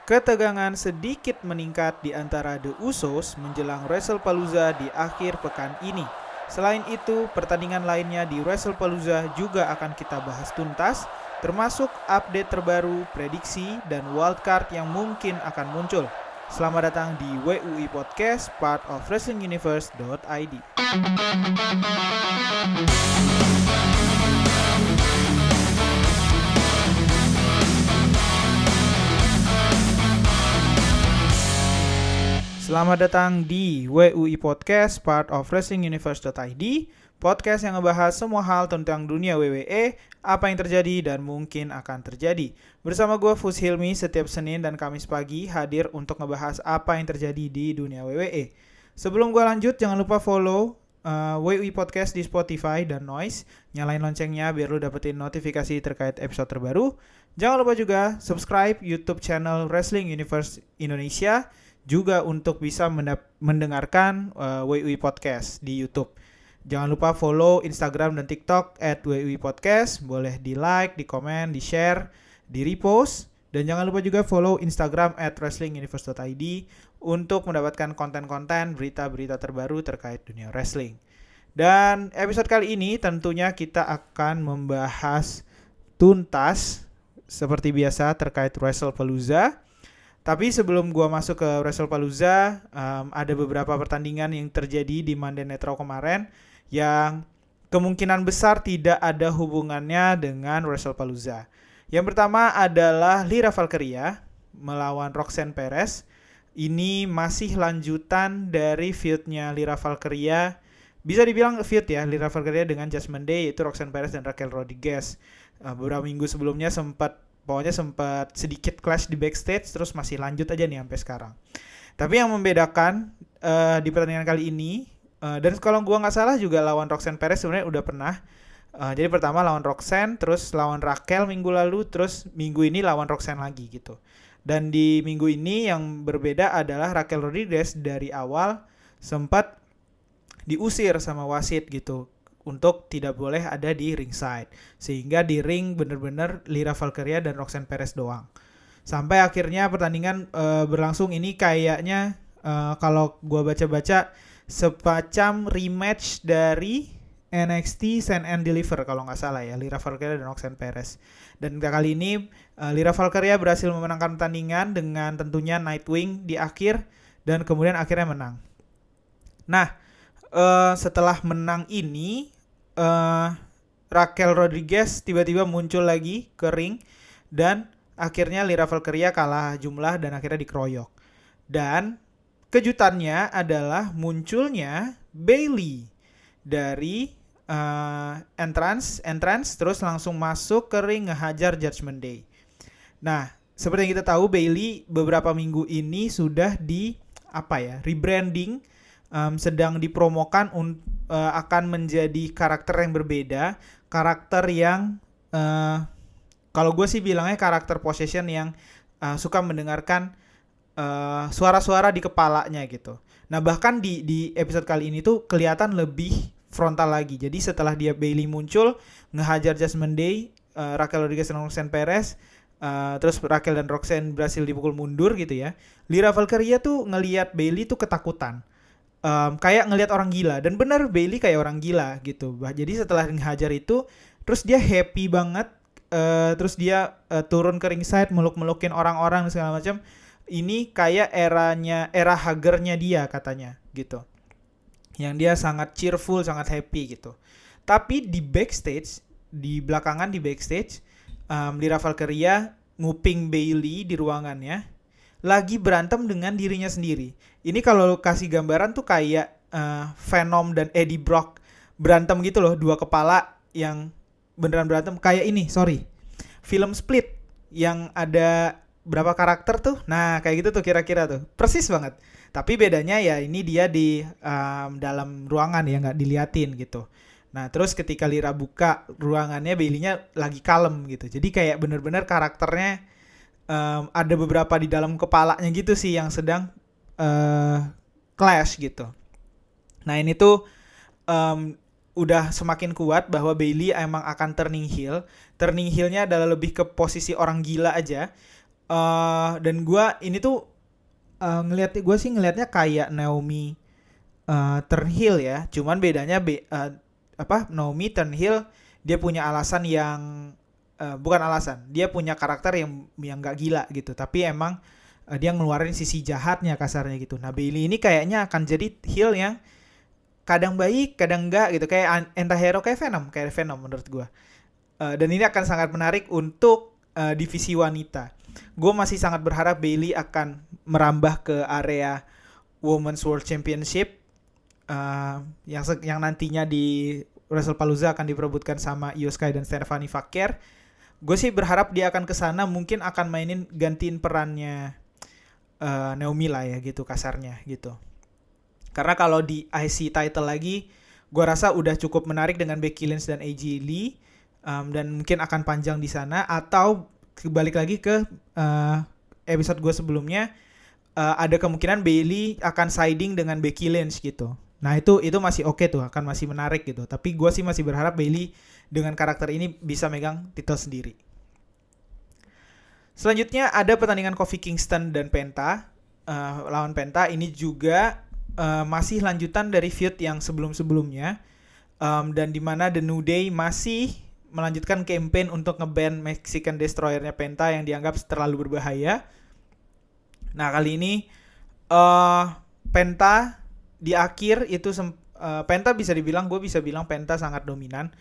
Ketegangan sedikit meningkat di antara The Usos menjelang WrestlePalooza di akhir pekan ini. Selain itu, pertandingan lainnya di WrestlePalooza juga akan kita bahas tuntas, termasuk update terbaru, prediksi, dan wildcard yang mungkin akan muncul. Selamat datang di WUI Podcast, part of WrestlingUniverse.id. Selamat datang di WUI Podcast, part of WrestlingUniverse.id, podcast yang ngebahas semua hal tentang dunia WWE, apa yang terjadi dan mungkin akan terjadi. Bersama gue Fus Hilmi, setiap Senin dan Kamis pagi hadir untuk ngebahas apa yang terjadi di dunia WWE. Sebelum gue lanjut, jangan lupa follow WUI Podcast di Spotify dan Noise. Nyalain loncengnya biar lu dapetin notifikasi terkait episode terbaru. Jangan lupa juga subscribe YouTube channel Wrestling Universe Indonesia, juga untuk bisa mendengarkan WUI Podcast di YouTube. Jangan lupa follow Instagram dan TikTok @WUI Podcast. Boleh di like, di komen, di share, di repost. Dan jangan lupa juga follow Instagram @wrestlinguniverse.id untuk mendapatkan konten-konten berita-berita terbaru terkait dunia wrestling. Dan episode kali ini tentunya kita akan membahas tuntas seperti biasa terkait WrestlePalooza. Tapi sebelum gua masuk ke WrestlePalooza, ada beberapa pertandingan yang terjadi di Monday Night Raw kemarin yang kemungkinan besar tidak ada hubungannya dengan WrestlePalooza. Yang pertama adalah Lyra Valkyria melawan Roxanne Perez. Ini masih lanjutan dari feud-nya Lyra Valkyria. Bisa dibilang feud ya, Lyra Valkyria dengan Judgment Day, yaitu Roxanne Perez dan Raquel Rodriguez. Beberapa minggu sebelumnya sempat sedikit clash di backstage, terus masih lanjut aja nih sampai sekarang. Tapi yang membedakan di pertandingan kali ini, dan kalau gua nggak salah juga lawan Roxanne Perez sebenarnya udah pernah. Jadi pertama lawan Roxanne, terus lawan Raquel minggu lalu, terus minggu ini lawan Roxanne lagi gitu. Dan di minggu ini yang berbeda adalah Raquel Rodriguez dari awal sempat diusir sama wasit gitu, untuk tidak boleh ada di ringside. Sehingga di ring bener-bener Lyra Valkyria dan Roxanne Perez doang. Sampai akhirnya pertandingan berlangsung ini kayaknya kalau gue baca-baca semacam rematch dari NXT Stand and Deliver kalau nggak salah ya, Lyra Valkyria dan Roxanne Perez. Dan kali ini Lyra Valkyria berhasil memenangkan pertandingan dengan tentunya Nightwing di akhir, dan kemudian akhirnya menang. Nah, setelah menang ini, Raquel Rodriguez tiba-tiba muncul lagi ke ring, dan akhirnya Lyra Valkyria kalah jumlah dan akhirnya dikeroyok. Dan kejutannya adalah munculnya Bayley dari entrance terus langsung masuk ke ring ngehajar Judgment Day. Nah, seperti yang kita tahu, Bayley beberapa minggu ini sudah rebranding, sedang dipromokan akan menjadi karakter yang berbeda, karakter yang kalau gue sih bilangnya karakter possession yang suka mendengarkan suara-suara di kepalanya gitu. Nah, bahkan di episode kali ini tuh kelihatan lebih frontal lagi. Jadi setelah Bayley muncul ngehajar Judgment Day, Raquel Rodriguez dan Roxanne Perez, terus Raquel dan Roxanne berhasil dipukul mundur gitu ya. Lyra Valkyria tuh ngelihat Bayley tuh ketakutan. Kayak ngelihat orang gila, dan benar Bayley kayak orang gila gitu. Jadi setelah ngehajar itu, terus dia happy banget, terus dia turun ke ringside meluk-melukin orang-orang segala macam. Ini kayak era huggernya dia katanya gitu. Yang dia sangat cheerful, sangat happy gitu. Tapi di belakangan di backstage, Lyra Valkyria nguping Bayley di ruangannya, lagi berantem dengan dirinya sendiri. Ini kalau kasih gambaran tuh kayak Venom dan Eddie Brock berantem gitu loh, dua kepala yang beneran berantem. Kayak ini, film Split yang ada berapa karakter tuh. Nah, kayak gitu tuh kira-kira tuh. Persis banget. Tapi bedanya ya ini dia di dalam ruangan ya, nggak diliatin gitu. Nah, terus ketika Lyra buka ruangannya, Bayley-nya lagi kalem gitu. Jadi kayak bener-bener karakternya ada beberapa di dalam kepalanya gitu sih yang sedang clash gitu. Nah, ini tuh udah semakin kuat bahwa Bayley emang akan turning heel. Turning heel-nya adalah lebih ke posisi orang gila aja. Dan ini tuh gue sih ngelihatnya kayak Naomi Turnhill ya. Cuman bedanya Naomi Turnhill dia punya alasan yang bukan alasan, dia punya karakter yang nggak gila gitu, tapi emang dia ngeluarin sisi jahatnya kasarnya gitu. Nah Bailey ini kayaknya akan jadi heel yang kadang baik kadang enggak gitu, kayak anti-hero, kayak Venom menurut gue. Dan ini akan sangat menarik untuk divisi wanita. Gue masih sangat berharap Bailey akan merambah ke area Women's World Championship yang nantinya di WrestlePalooza akan diperebutkan sama Io Sky dan Stephanie Fakir. Gue sih berharap dia akan kesana, mungkin akan gantiin perannya Naomi lah ya gitu kasarnya gitu. Karena kalau di IC title lagi, gue rasa udah cukup menarik dengan Becky Lynch dan AJ Lee, dan mungkin akan panjang di sana. Atau balik lagi ke episode gue sebelumnya, ada kemungkinan Bailey akan siding dengan Becky Lynch gitu. Nah itu masih oke tuh, akan masih menarik gitu. Tapi gue sih masih berharap Bailey dengan karakter ini bisa megang titel sendiri. Selanjutnya ada pertandingan Kofi Kingston dan Penta lawan Penta. Ini juga masih lanjutan dari feud yang sebelum-sebelumnya, dan dimana The New Day masih melanjutkan campaign untuk nge-ban Mexican Destroyer-nya Penta yang dianggap terlalu berbahaya. Nah kali ini Penta di akhir itu Penta gue bisa bilang Penta sangat dominan.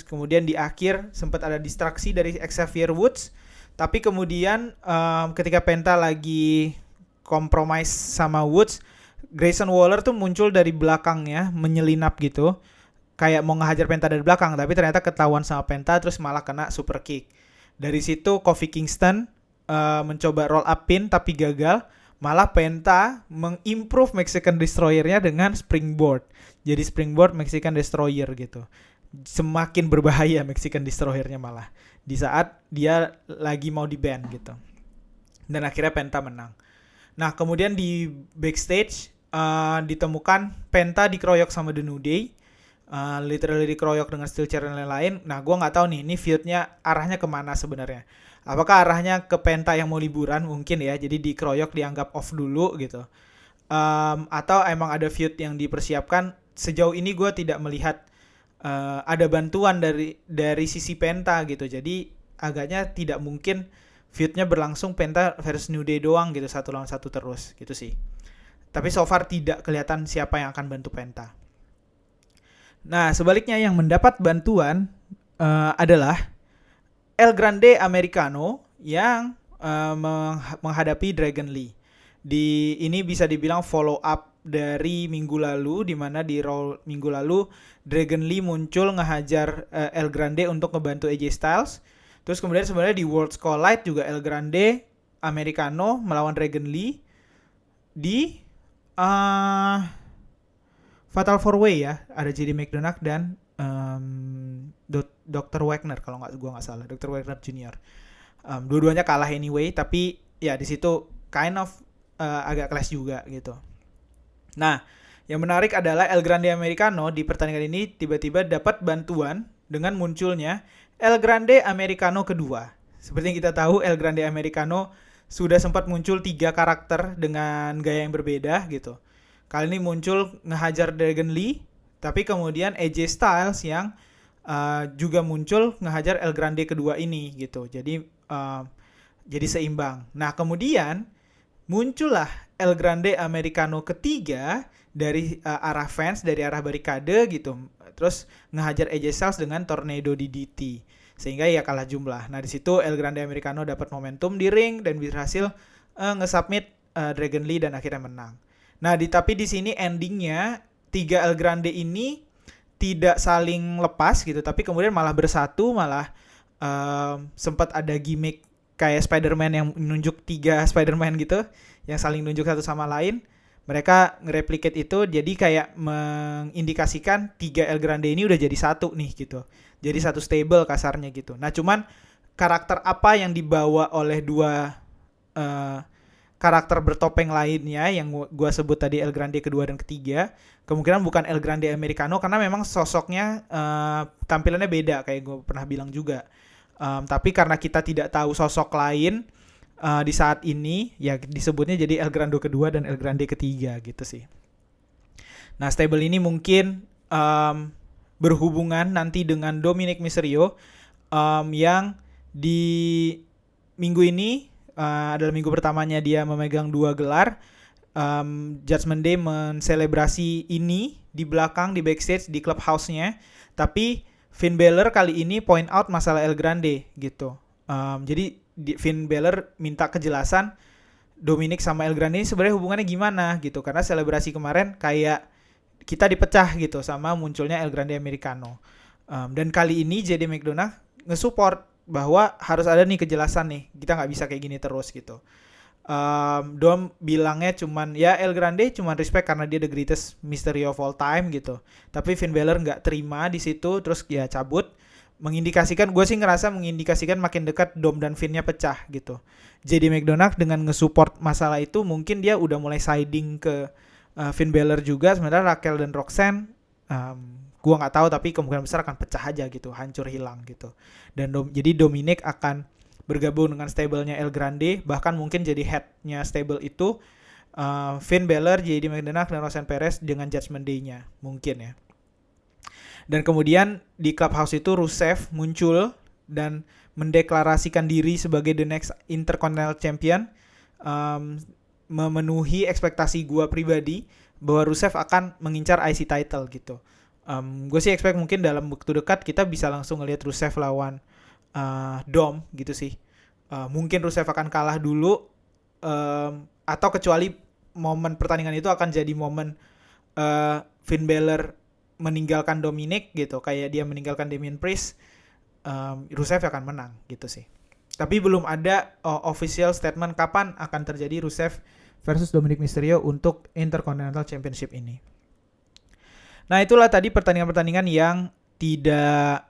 Kemudian di akhir sempat ada distraksi dari Xavier Woods, tapi kemudian ketika Penta lagi kompromis sama Woods, Grayson Waller tuh muncul dari belakangnya menyelinap gitu, kayak mau ngehajar Penta dari belakang, tapi ternyata ketahuan sama Penta terus malah kena super kick. Dari situ Kofi Kingston mencoba roll up pin tapi gagal. Malah Penta mengimprove Mexican Destroyer-nya dengan springboard. Jadi springboard Mexican Destroyer gitu. Semakin berbahaya Mexican Destroyer-nya malah di saat dia lagi mau di-ban gitu. Dan akhirnya Penta menang. Nah kemudian di backstage ditemukan Penta dikeroyok sama The New Day. Literally dikeroyok dengan steel chair dan lain-lain. Nah gue gak tahu nih ini feud-nya arahnya kemana sebenarnya. Apakah arahnya ke Penta yang mau liburan mungkin ya, jadi dikeroyok dianggap off dulu gitu, atau emang ada feud yang dipersiapkan. Sejauh ini gue tidak melihat ada bantuan dari sisi Penta gitu, jadi agaknya tidak mungkin feudnya berlangsung Penta versus New Day doang gitu, 1 lawan 1 terus gitu sih. Tapi so far tidak kelihatan siapa yang akan bantu Penta. Nah sebaliknya yang mendapat bantuan adalah El Grande Americano yang menghadapi Dragon Lee. Ini bisa dibilang follow up dari minggu lalu, di mana di Raw minggu lalu Dragon Lee muncul ngehajar El Grande untuk ngebantu AJ Styles. Terus kemudian sebenarnya di Worlds Collide juga El Grande Americano melawan Dragon Lee di Fatal 4-Way ya. Ada JD McDonagh dan Dr. Wagner kalau gue nggak salah, Dr. Wagner Jr. Dua-duanya kalah anyway, tapi ya di situ kind of agak clash juga gitu. Nah, yang menarik adalah El Grande Americano di pertandingan ini tiba-tiba dapat bantuan dengan munculnya El Grande Americano kedua. Seperti yang kita tahu, El Grande Americano sudah sempat muncul 3 karakter dengan gaya yang berbeda gitu. Kali ini muncul ngehajar Dragon Lee, tapi kemudian AJ Styles yang juga muncul ngehajar El Grande kedua ini gitu. Jadi seimbang. Nah kemudian muncullah El Grande Americano ketiga dari arah fans, dari arah barikade gitu. Terus ngehajar AJ Styles dengan Tornado DDT. Sehingga ya kalah jumlah. Nah di situ El Grande Americano dapat momentum di ring dan berhasil nge-submit Dragon Lee dan akhirnya menang. Nah tapi di sini endingnya 3 El Grande ini tidak saling lepas gitu, tapi kemudian malah bersatu, malah sempat ada gimmick kayak Spider-Man yang nunjuk 3 Spider-Man gitu, yang saling nunjuk satu sama lain. Mereka nge-replicate itu, jadi kayak mengindikasikan 3 El Grande ini udah jadi satu nih gitu. Jadi satu stable kasarnya gitu. Nah cuman karakter apa yang dibawa oleh 2 karakter bertopeng lainnya yang gue sebut tadi El Grande kedua dan ketiga, kemungkinan bukan El Grande Americano karena memang sosoknya tampilannya beda kayak gue pernah bilang juga. Tapi karena kita tidak tahu sosok lain, di saat ini ya disebutnya jadi El Grande kedua dan El Grande ketiga gitu sih. Nah, stable ini mungkin berhubungan nanti dengan Dominic Mysterio yang di minggu ini adalah minggu pertamanya dia memegang 2 gelar. Judgment Day menselebrasi ini di belakang di backstage di clubhouse-nya, tapi Finn Balor kali ini point out masalah El Grande gitu. Jadi Finn Balor minta kejelasan Dominic sama El Grande ini sebenarnya hubungannya gimana gitu, karena selebrasi kemarin kayak kita dipecah gitu sama munculnya El Grande Americano. Dan kali ini JD McDonagh nge-support bahwa harus ada nih kejelasan nih, kita nggak bisa kayak gini terus gitu. Dom bilangnya cuman ya El Grande cuman respect karena dia the greatest mystery of all time gitu. Tapi Finn Balor nggak terima di situ, terus ya cabut. Mengindikasikan, gue sih ngerasa mengindikasikan makin dekat Dom dan Finn-nya pecah gitu. JD McDonagh dengan nge-support masalah itu mungkin dia udah mulai siding ke Finn Balor juga. Sementara Raquel dan Roxanne gue nggak tahu, tapi kemungkinan besar akan pecah aja gitu, hancur hilang gitu. Dan jadi Dominic akan bergabung dengan stable-nya El Grande, bahkan mungkin jadi head-nya stable itu Finn Balor, JD McDonagh, dan Roxanne Perez dengan Judgment Day-nya mungkin ya. Dan kemudian di clubhouse itu Rusev muncul dan mendeklarasikan diri sebagai the next Intercontinental Champion, memenuhi ekspektasi gue pribadi bahwa Rusev akan mengincar IC title gitu. Gue sih expect mungkin dalam waktu dekat kita bisa langsung ngelihat Rusev lawan Dom gitu sih. Mungkin Rusev akan kalah dulu, atau kecuali momen pertandingan itu akan jadi momen Finn Balor meninggalkan Dominic gitu, kayak dia meninggalkan Damian Priest, Rusev akan menang gitu sih. Tapi belum ada official statement kapan akan terjadi Rusev versus Dominic Mysterio untuk Intercontinental Championship ini. Nah, itulah tadi pertandingan-pertandingan yang tidak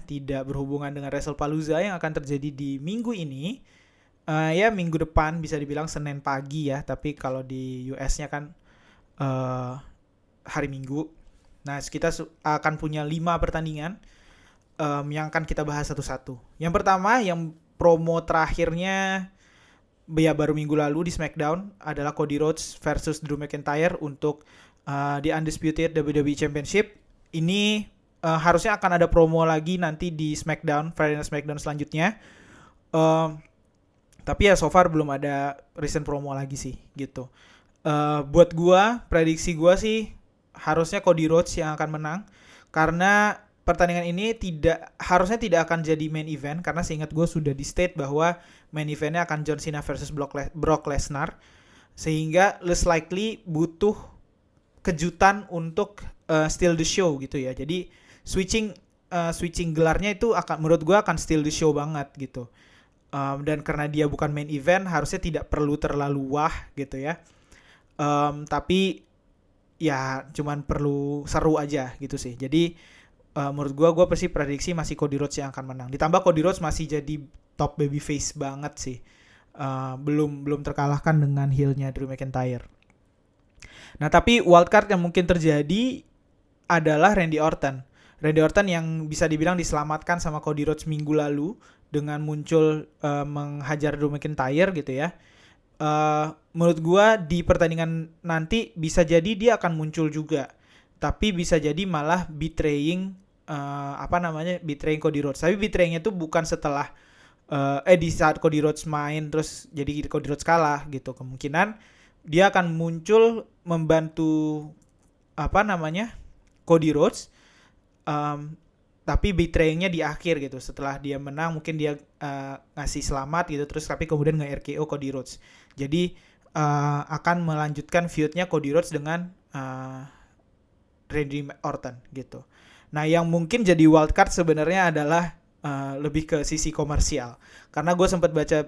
tidak berhubungan dengan WrestlePalooza yang akan terjadi di minggu ini. Ya minggu depan bisa dibilang Senin pagi ya, tapi kalau di US-nya kan hari Minggu. Nah, kita akan punya 5 pertandingan yang akan kita bahas satu-satu. Yang pertama, yang promo terakhirnya ya baru minggu lalu di SmackDown adalah Cody Rhodes versus Drew McIntyre untuk The Undisputed WWE Championship. Ini harusnya akan ada promo lagi nanti di SmackDown, Friday Night SmackDown selanjutnya. Tapi ya so far belum ada recent promo lagi sih gitu. Buat gua, prediksi gua sih harusnya Cody Rhodes yang akan menang, karena pertandingan ini harusnya tidak akan jadi main event, karena seingat gue sudah di state bahwa main eventnya akan John Cena versus Brock Lesnar, sehingga less likely butuh kejutan untuk steal the show gitu ya. Jadi switching gelarnya itu akan, menurut gue akan steal the show banget gitu. Dan karena dia bukan main event, harusnya tidak perlu terlalu wah gitu ya. Tapi ya cuman perlu seru aja gitu sih. Jadi menurut gue pasti prediksi masih Cody Rhodes yang akan menang. Ditambah Cody Rhodes masih jadi top babyface banget sih. Belum terkalahkan dengan heel-nya Drew McIntyre. Nah, tapi wildcard yang mungkin terjadi adalah Randy Orton. Randy Orton yang bisa dibilang diselamatkan sama Cody Rhodes minggu lalu dengan muncul menghajar Drew McIntyre gitu ya. Menurut gue di pertandingan nanti bisa jadi dia akan muncul juga, tapi bisa jadi malah betraying Cody Rhodes. Tapi betrayingnya itu bukan setelah di saat Cody Rhodes main terus jadi Cody Rhodes kalah gitu. Kemungkinan dia akan muncul membantu Cody Rhodes, tapi betrayingnya di akhir gitu. Setelah dia menang mungkin dia ngasih selamat gitu, terus tapi kemudian nge-RKO Cody Rhodes. Jadi akan melanjutkan feud-nya Cody Rhodes dengan Randy Orton gitu. Nah, yang mungkin jadi wildcard sebenarnya adalah lebih ke sisi komersial. Karena gue sempat baca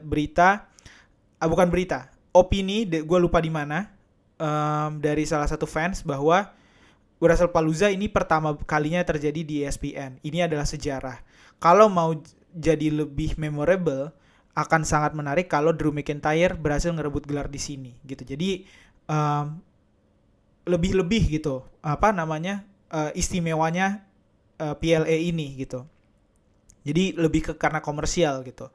opini, gue lupa di mana, dari salah satu fans bahwa WrestlePalooza ini pertama kalinya terjadi di ESPN. Ini adalah sejarah. Kalau mau jadi lebih memorable, akan sangat menarik kalau Drew McIntyre berhasil ngerebut gelar di sini gitu. Jadi lebih gitu istimewanya PLE ini gitu. Jadi lebih ke karena komersial gitu.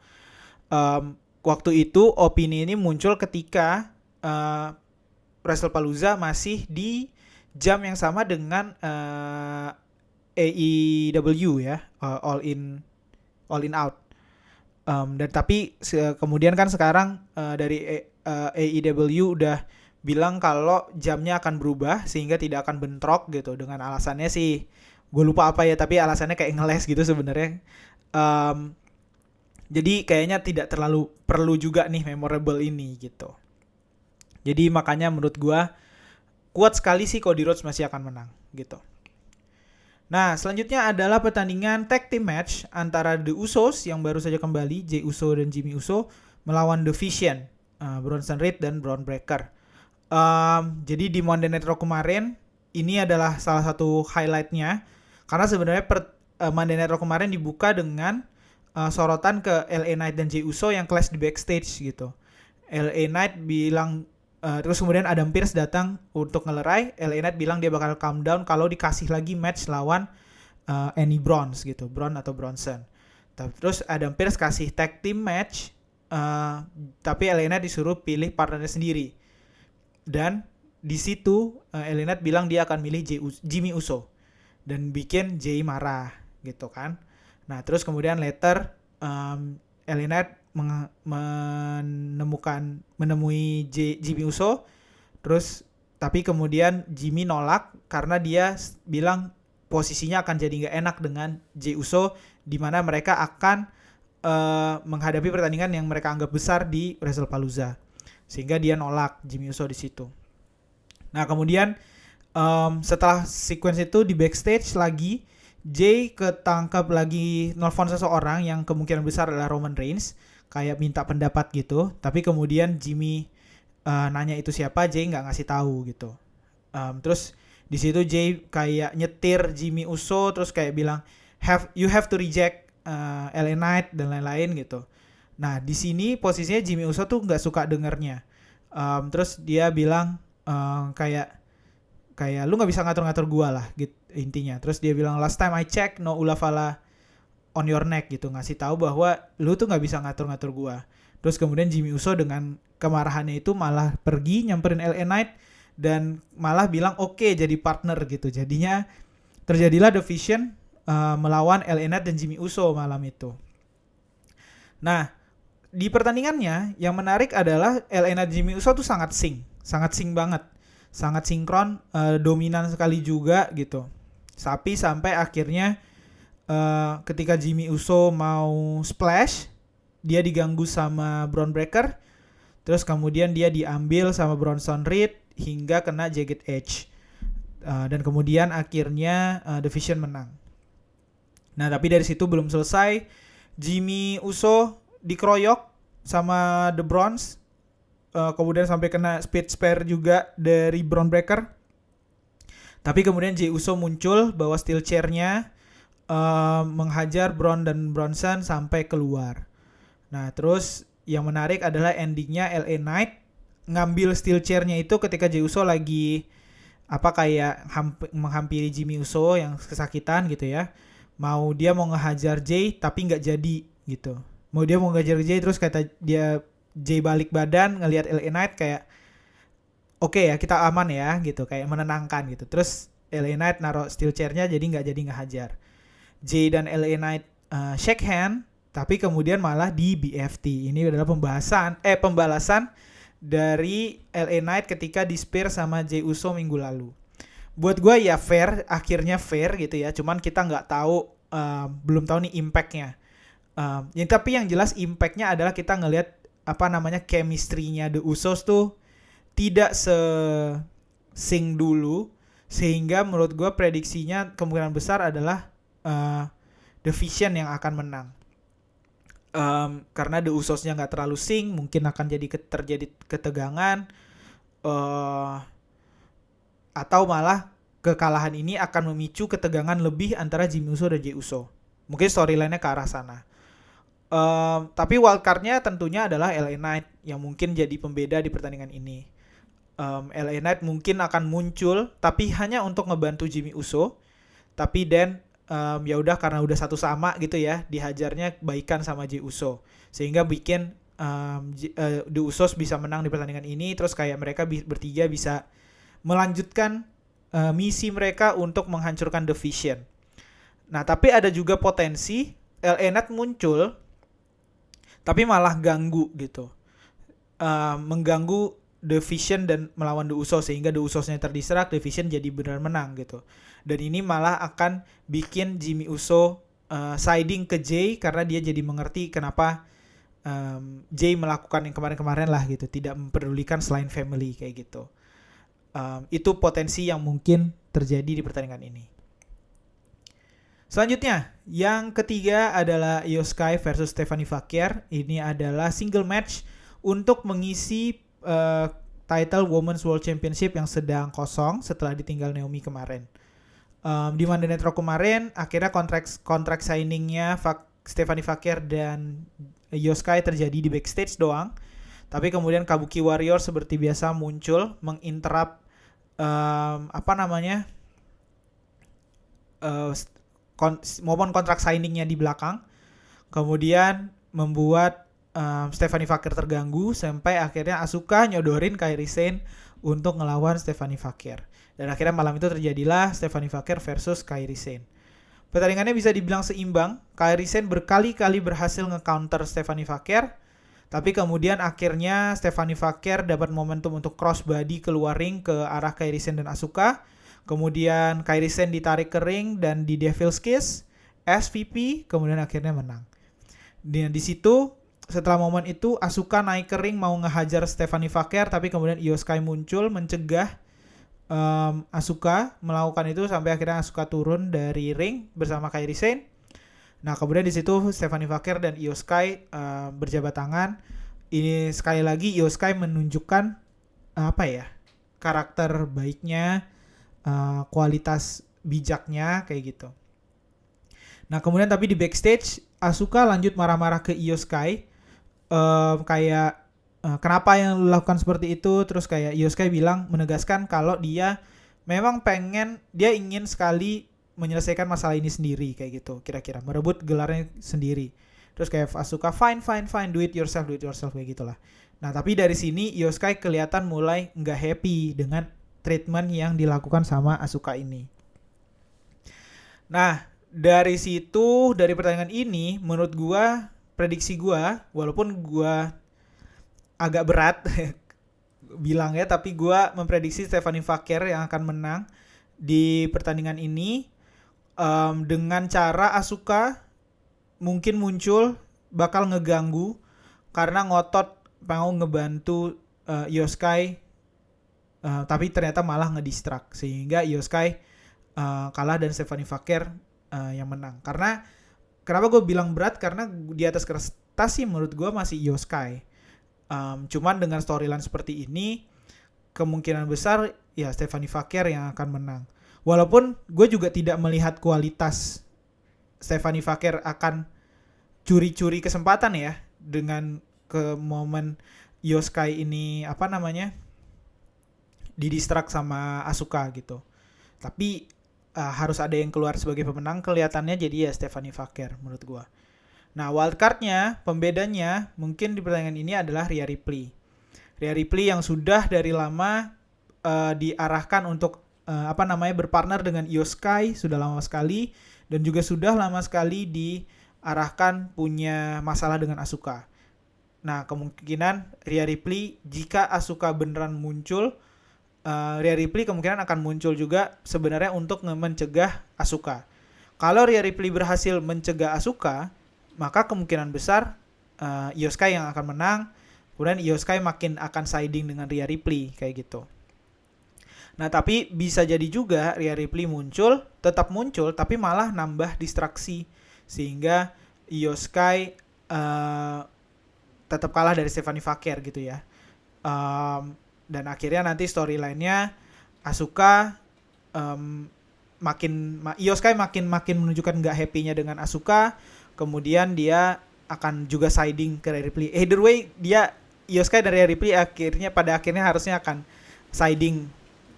waktu itu opini ini muncul ketika WrestlePalooza masih di jam yang sama dengan AEW ya, All In Out. Dan tapi kemudian kan sekarang dari AEW udah bilang kalau jamnya akan berubah sehingga tidak akan bentrok gitu, dengan alasannya sih gue lupa apa ya, tapi alasannya kayak ngeles gitu sebenarnya. Jadi kayaknya tidak terlalu perlu juga nih memorable ini gitu. Jadi makanya menurut gue kuat sekali sih Cody Rhodes masih akan menang gitu. Nah, selanjutnya adalah pertandingan tag team match antara The Usos yang baru saja kembali, Jey Uso dan Jimmy Uso, melawan The Fiend, Bronson Reed dan Bron Breakker. Jadi di Monday Night Raw kemarin, ini adalah salah satu highlightnya, karena sebenarnya Monday Night Raw kemarin dibuka dengan sorotan ke LA Knight dan Jey Uso yang clash di backstage gitu. LA Knight bilang, terus kemudian Adam Pearce datang untuk ngelerai. LA Knight bilang dia bakal calm down kalau dikasih lagi match lawan Any Bronze gitu, Bron atau Bronson. Terus Adam Pearce kasih tag team match, tapi LA Knight disuruh pilih partnernya sendiri. Dan di situ LA Knight bilang dia akan milih Jimmy Uso dan bikin Jey marah gitu kan. Nah terus kemudian later LA Knight menemui Jimmy Uso, terus tapi kemudian Jimmy nolak karena dia bilang posisinya akan jadi nggak enak dengan Jey Uso, di mana mereka akan menghadapi pertandingan yang mereka anggap besar di WrestlePalooza, sehingga dia nolak Jimmy Uso di situ. Nah kemudian setelah sequence itu di backstage lagi, Jey ketangkap lagi nelfon seseorang yang kemungkinan besar adalah Roman Reigns, kayak minta pendapat gitu. Tapi kemudian Jimmy nanya itu siapa, Jey nggak ngasih tahu gitu. Terus di situ Jey kayak nyetir Jimmy Uso, terus kayak bilang you have to reject LA Knight dan lain-lain gitu. Nah di sini posisinya Jimmy Uso tuh nggak suka dengernya. Terus dia bilang kayak lu nggak bisa ngatur-ngatur gua lah gitu intinya. Terus dia bilang last time I check no ulavala on your neck gitu, ngasih tahu bahwa lu tuh nggak bisa ngatur-ngatur gua. Terus kemudian Jimmy Uso dengan kemarahannya itu malah pergi nyamperin LA Knight dan malah bilang oke, jadi partner gitu. Jadinya terjadilah The Fiend melawan LA Knight dan Jimmy Uso malam itu. Nah di pertandingannya yang menarik adalah LA Knight Jimmy Uso tuh sangat sync banget, sangat sinkron, dominan sekali juga gitu. Sampai akhirnya ketika Jimmy Uso mau splash, dia diganggu sama Bron Breakker, terus kemudian dia diambil sama Bronson Reed hingga kena Jagged Edge, dan kemudian akhirnya The Fiend menang. Nah tapi dari situ belum selesai, Jimmy Uso dikeroyok sama The Bronze, kemudian sampai kena speed spear juga dari Bron Breakker. Tapi kemudian Jey Uso muncul bawa steel chair-nya, menghajar Bron dan Bronson sampai keluar. Nah terus yang menarik adalah endingnya LA Knight ngambil steel chair-nya itu ketika Jey Uso lagi kayak menghampiri Jimmy Uso yang kesakitan gitu ya. Dia mau ngehajar Jey tapi nggak jadi gitu. Dia mau ngehajar Jey, terus kata dia Jey balik badan ngelihat LA Knight kayak oke ya kita aman ya gitu, kayak menenangkan gitu. Terus LA Knight naruh steel chair-nya jadi ngehajar. Jey dan LA Knight shake hand, tapi kemudian malah di BFT. Ini adalah pembalasan dari LA Knight ketika di spear sama Jey Uso minggu lalu. Buat gue ya akhirnya fair gitu ya. Cuman kita nggak tahu, belum tahu nih impactnya. Tapi yang jelas impactnya adalah kita ngelihat chemistry-nya The Usos tuh tidak se-sync dulu, sehingga menurut gue prediksinya kemungkinan besar adalah The Fiend yang akan menang. Karena The Usosnya nggak terlalu sync, mungkin akan terjadi ketegangan, atau malah kekalahan ini akan memicu ketegangan lebih antara Jimmy Uso dan Jey Uso. Mungkin storyline-nya ke arah sana. Tapi wildcard-nya tentunya adalah LA Knight yang mungkin jadi pembeda di pertandingan ini. LA Knight mungkin akan muncul tapi hanya untuk ngebantu Jimmy Uso. Tapi ya udah karena udah satu sama gitu ya, dihajarnya baikan sama Jey Uso, sehingga bikin The Usos bisa menang di pertandingan ini, terus kayak mereka bertiga bisa melanjutkan misi mereka untuk menghancurkan The Vision. Nah, tapi ada juga potensi LA Knight muncul tapi malah ganggu gitu. Mengganggu The Vision dan melawan The Usos, sehingga The Usosnya terdistract, The Vision jadi benar menang gitu. Dan ini malah akan bikin Jimmy Uso siding ke Jay karena dia jadi mengerti kenapa Jay melakukan yang kemarin-kemarin lah gitu, tidak memperdulikan selain family kayak gitu. Itu potensi yang mungkin terjadi di pertandingan ini. Selanjutnya, yang ketiga adalah Io Sky versus Stephanie Fouquier. Ini adalah single match untuk mengisi title Women's World Championship yang sedang kosong setelah ditinggal Naomi kemarin. Di Monday Night Raw kemarin, akhirnya kontrak signingnya Stephanie Fouquier dan Io Sky terjadi di backstage doang. Tapi kemudian Kabuki Warrior seperti biasa muncul menginterrupt maupun kontrak signingnya di belakang, kemudian membuat Stephanie Fouquier terganggu sampai akhirnya Asuka nyodorin Kairi Sane untuk ngelawan Stephanie Fouquier. Dan akhirnya malam itu terjadilah Stephanie Fouquier versus Kairi Sane. Pertandingannya bisa dibilang seimbang. Kairi Sane berkali-kali berhasil nge-counter Stephanie Fouquier, tapi kemudian akhirnya Stephanie Fouquier dapat momentum untuk crossbody keluar ring ke arah Kairi Sane dan Asuka. Kemudian Kairi Sane ditarik ke ring dan di Devil's Kiss, SVP, kemudian akhirnya menang. Dan di situ setelah momen itu Asuka naik ke ring mau ngehajar Stephanie Fouquier, tapi kemudian Io Sky muncul mencegah Asuka melakukan itu sampai akhirnya Asuka turun dari ring bersama Kairi Sane. Nah, kemudian di situ Stephanie Fouquier dan Io Sky berjabat tangan. Ini sekali lagi Io Sky menunjukkan karakter baiknya, kualitas bijaknya kayak gitu. Nah, kemudian tapi di backstage Asuka lanjut marah-marah ke Io Sky, kenapa yang lu lakukan seperti itu. Terus kayak Io Sky bilang, menegaskan kalau dia memang dia ingin sekali menyelesaikan masalah ini sendiri kayak gitu, kira-kira merebut gelarnya sendiri. Terus kayak Asuka fine, do it yourself kayak gitulah. Nah, tapi dari sini Io Sky kelihatan mulai nggak happy dengan treatment yang dilakukan sama Asuka ini. Nah, dari situ, dari pertandingan ini, menurut gua, prediksi gua, walaupun gua agak berat bilangnya, tapi gua memprediksi Stephanie Fouquier yang akan menang di pertandingan ini, dengan cara Asuka mungkin muncul bakal ngeganggu karena ngotot mau ngebantu Io Sky, tapi ternyata malah ngedistract sehingga Io Sky kalah dan Stephanie Fouquier yang menang. Karena kenapa gue bilang berat, karena di atas kertas sih menurut gue masih Io Sky. Cuman dengan storyline seperti ini kemungkinan besar ya Stephanie Fouquier yang akan menang. Walaupun gue juga tidak melihat kualitas Stephanie Fouquier akan curi-curi kesempatan ya dengan ke momen Io Sky ini didistract sama Asuka gitu. Tapi harus ada yang keluar sebagai pemenang, kelihatannya jadi ya Stephanie Fouquier menurut gue. Nah, wildcardnya, pembedanya mungkin di pertandingan ini adalah Rhea Ripley. Rhea Ripley yang sudah dari lama diarahkan untuk berpartner dengan Io Sky sudah lama sekali, dan juga sudah lama sekali diarahkan punya masalah dengan Asuka. Nah, kemungkinan Rhea Ripley, jika Asuka beneran muncul, Rhea Ripley kemungkinan akan muncul juga sebenarnya untuk mencegah Asuka. Kalau Rhea Ripley berhasil mencegah Asuka, maka kemungkinan besar Io Sky yang akan menang. Kemudian Io Sky makin akan siding dengan Rhea Ripley kayak gitu. Nah, tapi bisa jadi juga Rhea Ripley tetap muncul, tapi malah nambah distraksi sehingga Io Sky tetap kalah dari Stephanie Fouquier gitu ya. Dan akhirnya nanti storyline-nya Asuka Io Sky makin menunjukkan nggak happy-nya dengan Asuka, kemudian dia akan juga siding ke Rhea Ripley. Either way, Io Sky dan Rhea Ripley pada akhirnya harusnya akan siding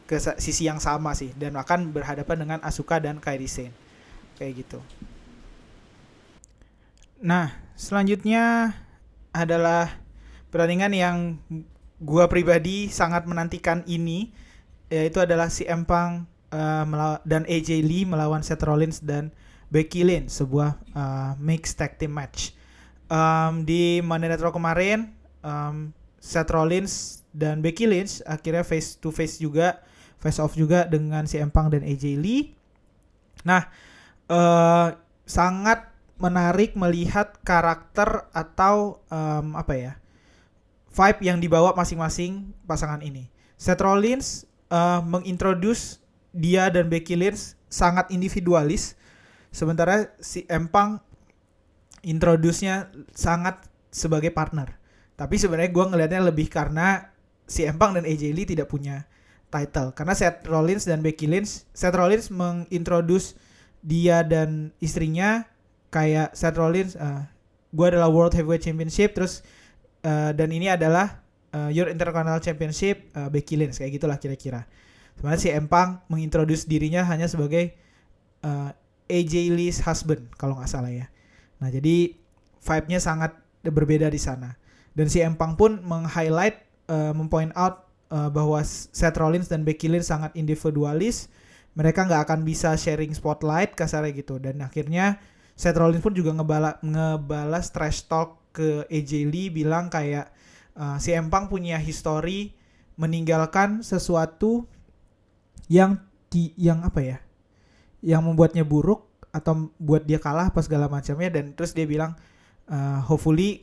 ke sisi yang sama sih, dan akan berhadapan dengan Asuka dan Kairi Sane kayak gitu. Nah, selanjutnya adalah pertandingan yang gua pribadi sangat menantikan ini, yaitu adalah CM Punk dan AJ Lee melawan Seth Rollins dan Becky Lynch, sebuah mixed tag team match. Di Monday Night Raw kemarin, Seth Rollins dan Becky Lynch akhirnya face off juga dengan CM Punk dan AJ Lee. Nah, sangat menarik melihat karakter atau vibe yang dibawa masing-masing pasangan ini. Seth Rollins mengintroduce dia dan Becky Lynch sangat individualis, sementara CM Punk introduce-nya sangat sebagai partner. Tapi sebenarnya gue ngelihatnya lebih karena CM Punk dan AJ Lee tidak punya title. Karena Seth Rollins dan Becky Lynch, Seth Rollins mengintroduce dia dan istrinya kayak Seth Rollins, gue adalah World Heavyweight Championship, terus dan ini adalah Your Intercontinental Championship, Becky Lynch, kayak gitulah kira-kira. Sebenarnya CM Punk mengintroduce dirinya hanya sebagai AJ Lee's husband kalau nggak salah ya. Nah jadi vibe-nya sangat berbeda di sana. Dan CM Punk pun meng-highlight, mempoint out bahwa Seth Rollins dan Becky Lynch sangat individualis. Mereka nggak akan bisa sharing spotlight kasarnya gitu. Dan akhirnya Seth Rollins pun juga ngebalas trash talk ke AJ Lee, bilang kayak CM Punk punya history meninggalkan sesuatu yang membuatnya buruk atau buat dia kalah apa segala macamnya. Dan terus dia bilang hopefully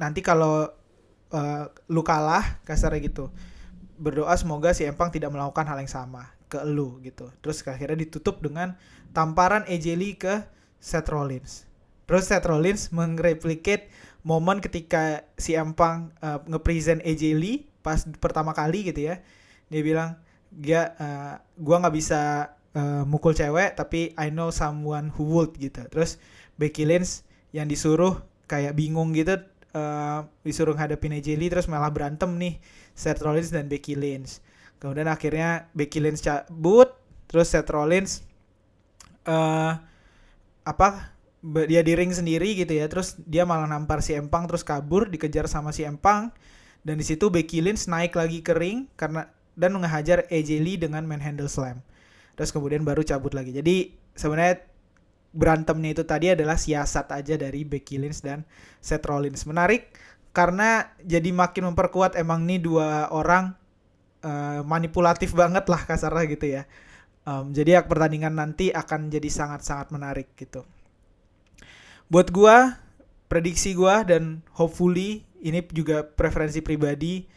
nanti kalau lu kalah kasarnya gitu, berdoa semoga CM Punk tidak melakukan hal yang sama ke lu gitu. Terus akhirnya ditutup dengan tamparan AJ Lee ke Seth Rollins. Terus Seth Rollins mengreplicate momen ketika CM Punk nge-present AJ Lee pas pertama kali gitu ya. Dia bilang, gua gak bisa mukul cewek, tapi I know someone who would gitu. Terus Becky Lynch yang disuruh kayak bingung gitu, disuruh hadapin AJ Lee, terus malah berantem nih Seth Rollins dan Becky Lynch. Kemudian akhirnya Becky Lynch cabut, terus Seth Rollins dia di ring sendiri gitu ya. Terus dia malah nampar CM Punk, terus kabur, dikejar sama CM Punk. Dan di situ Becky Lynch naik lagi ke ring dan menghajar AJ Lee dengan manhandle slam. Terus kemudian baru cabut lagi. Jadi sebenarnya berantemnya itu tadi adalah siasat aja dari Becky Lynch dan Seth Rollins. Menarik karena jadi makin memperkuat emang nih dua orang manipulatif banget lah kasarnya gitu ya. Jadi pertandingan nanti akan jadi sangat-sangat menarik gitu. Buat gua, prediksi gua dan hopefully ini juga preferensi pribadi,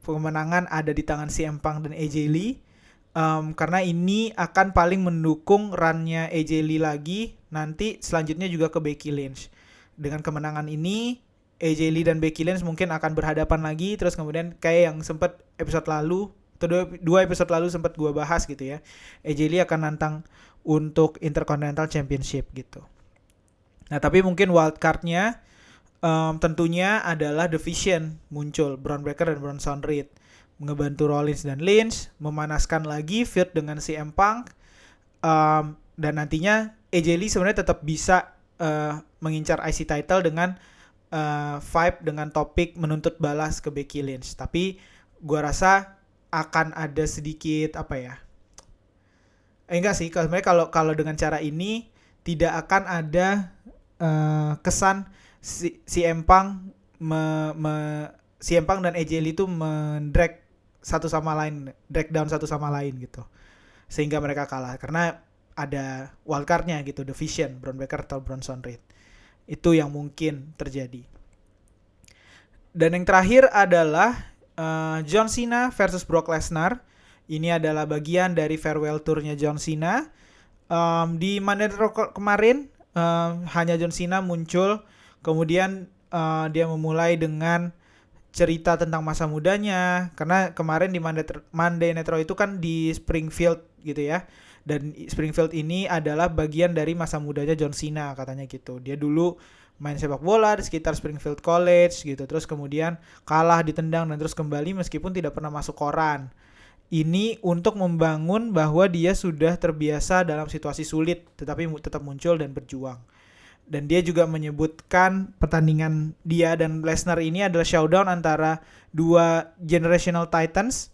kemenangan ada di tangan CM Punk dan AJ Lee. Karena ini akan paling mendukung run-nya AJ Lee lagi, nanti selanjutnya juga ke Becky Lynch. Dengan kemenangan ini, AJ Lee dan Becky Lynch mungkin akan berhadapan lagi, terus kemudian kayak yang sempat episode lalu, atau dua episode lalu sempat gua bahas gitu ya, AJ Lee akan nantang untuk Intercontinental Championship gitu. Nah tapi mungkin wildcard-nya tentunya adalah The Vision muncul, Bron Breakker dan Bronson Reed ngebantu Rollins dan Lynch memanaskan lagi feud dengan CM Punk, dan nantinya AJ Lee sebenarnya tetap bisa mengincar IC title dengan vibe dengan topik menuntut balas ke Becky Lynch. Tapi gua rasa akan ada sedikit enggak sih, kalau dengan cara ini tidak akan ada kesan CM Punk CM Punk dan AJ Lee itu mendrag down satu sama lain gitu, sehingga mereka kalah karena ada wildcardnya gitu, The Vision, Bron Breakker atau Bronson Reed. Itu yang mungkin terjadi. Dan yang terakhir adalah John Cena versus Brock Lesnar. Ini adalah bagian dari farewell tournya John Cena. Di Monday Night Raw kemarin hanya John Cena muncul, kemudian dia memulai dengan cerita tentang masa mudanya, karena kemarin di Monday Night Raw itu kan di Springfield gitu ya, dan Springfield ini adalah bagian dari masa mudanya John Cena katanya gitu. Dia dulu main sepak bola di sekitar Springfield College gitu, terus kemudian kalah, ditendang, dan terus kembali meskipun tidak pernah masuk koran. Ini untuk membangun bahwa dia sudah terbiasa dalam situasi sulit, tetapi tetap muncul dan berjuang. Dan dia juga menyebutkan pertandingan dia dan Lesnar ini adalah showdown antara dua generational titans.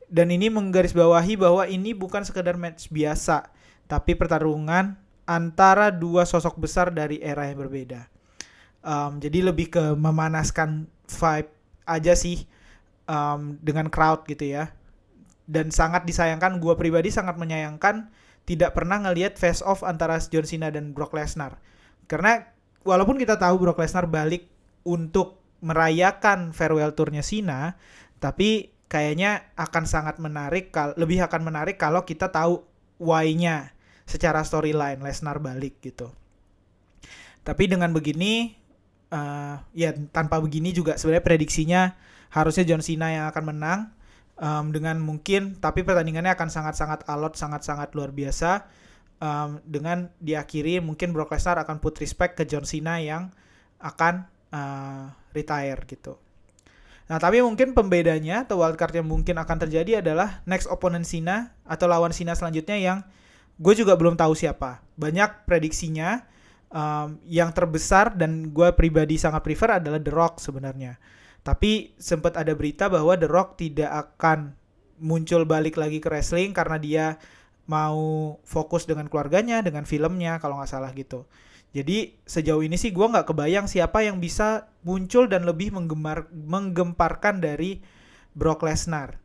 Dan ini menggarisbawahi bahwa ini bukan sekedar match biasa, tapi pertarungan antara dua sosok besar dari era yang berbeda. Jadi lebih ke memanaskan vibe aja sih dengan crowd gitu ya. Dan sangat disayangkan, gue pribadi sangat menyayangkan tidak pernah ngelihat face off antara John Cena dan Brock Lesnar. Karena walaupun kita tahu Brock Lesnar balik untuk merayakan farewell tournya Cena, tapi kayaknya akan sangat menarik, lebih akan menarik kalau kita tahu why-nya secara storyline Lesnar balik gitu. Tapi dengan begini, ya tanpa begini juga sebenarnya prediksinya harusnya John Cena yang akan menang dengan mungkin, tapi pertandingannya akan sangat-sangat alot, sangat-sangat luar biasa. Dengan diakhiri mungkin Brock Lesnar akan put respect ke John Cena yang akan retire gitu. Nah tapi mungkin pembedanya atau wildcard yang mungkin akan terjadi adalah next opponent Cena atau lawan Cena selanjutnya yang gue juga belum tahu siapa. Banyak prediksinya, yang terbesar dan gue pribadi sangat prefer adalah The Rock sebenarnya. Tapi sempat ada berita bahwa The Rock tidak akan muncul balik lagi ke wrestling karena dia mau fokus dengan keluarganya, dengan filmnya kalau nggak salah gitu. Jadi sejauh ini sih gue nggak kebayang siapa yang bisa muncul dan lebih menggemparkan dari Brock Lesnar.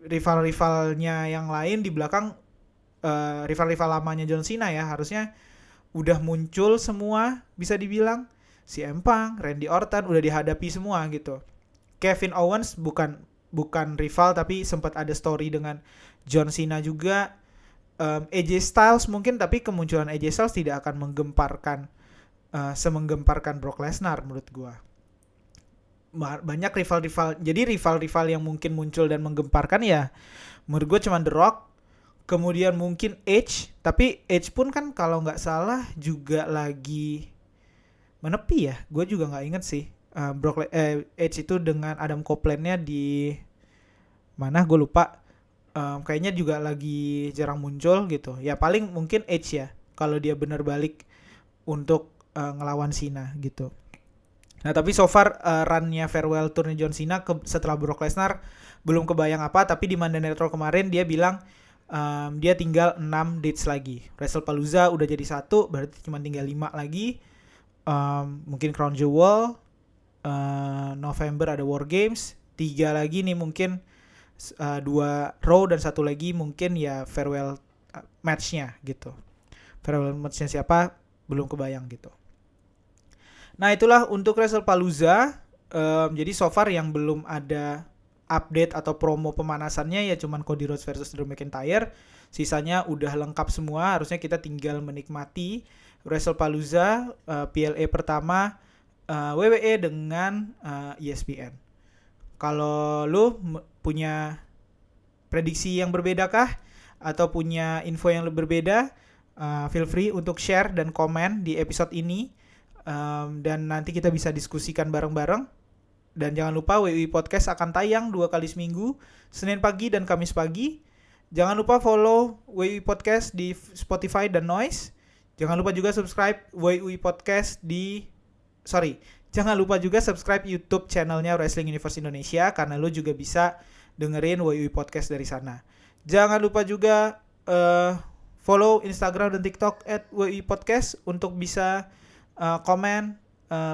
Rival-rivalnya yang lain di belakang, rival-rival lamanya John Cena ya, harusnya udah muncul semua bisa dibilang. CM Punk, Randy Orton udah dihadapi semua gitu. Kevin Owens bukan rival tapi sempat ada story dengan John Cena juga. AJ Styles mungkin, tapi kemunculan AJ Styles tidak akan menggemparkan semenggemparkan Brock Lesnar menurut gue. Banyak rival-rival, jadi rival-rival yang mungkin muncul dan menggemparkan ya menurut gue cuma The Rock, kemudian mungkin Edge, tapi Edge pun kan kalau nggak salah juga lagi menepi ya, gue juga nggak inget sih. Edge itu dengan Adam Copeland-nya di mana gue lupa. Kayaknya juga lagi jarang muncul gitu. Ya paling mungkin Edge ya kalau dia benar balik untuk ngelawan Cena gitu. Nah tapi so far run-nya farewell tournya John Cena setelah Brock Lesnar belum kebayang apa. Tapi di Monday Night Raw kemarin dia bilang dia tinggal 6 dates lagi. WrestlePalooza udah jadi 1, berarti cuma tinggal 5 lagi. Mungkin Crown Jewel, November ada War Games, 3 lagi nih mungkin 2 Raw dan 1 lagi mungkin ya farewell match-nya gitu. Farewell match-nya siapa belum kebayang gitu. Nah itulah untuk WrestlePalooza. Jadi so far yang belum ada update atau promo pemanasannya ya cuman Cody Rhodes versus Drew McIntyre. Sisanya udah lengkap semua. Harusnya kita tinggal menikmati WrestlePalooza PLE pertama WWE dengan ESPN. Kalau lu punya prediksi yang berbeda kah? Atau punya info yang berbeda? Feel free untuk share dan komen di episode ini. Dan nanti kita bisa diskusikan bareng-bareng. Dan jangan lupa WWE Podcast akan tayang 2 kali seminggu, Senin pagi dan Kamis pagi. Jangan lupa follow WWE Podcast di Spotify dan Noise. Jangan lupa juga subscribe WWE Podcast Jangan lupa juga subscribe YouTube channelnya Wrestling Universe Indonesia karena lo juga bisa dengerin WWE Podcast dari sana. Jangan lupa juga follow Instagram dan TikTok @WWE Podcast untuk bisa komen,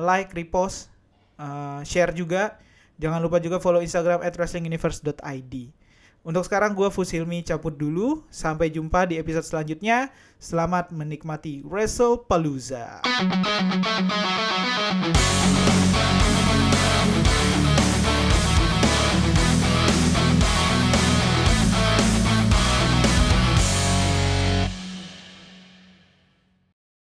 like, repost, share juga. Jangan lupa juga follow Instagram @wrestlinguniverse.id. Untuk sekarang gue Fusilmi cabut dulu. Sampai jumpa di episode selanjutnya. Selamat menikmati WrestlePalooza.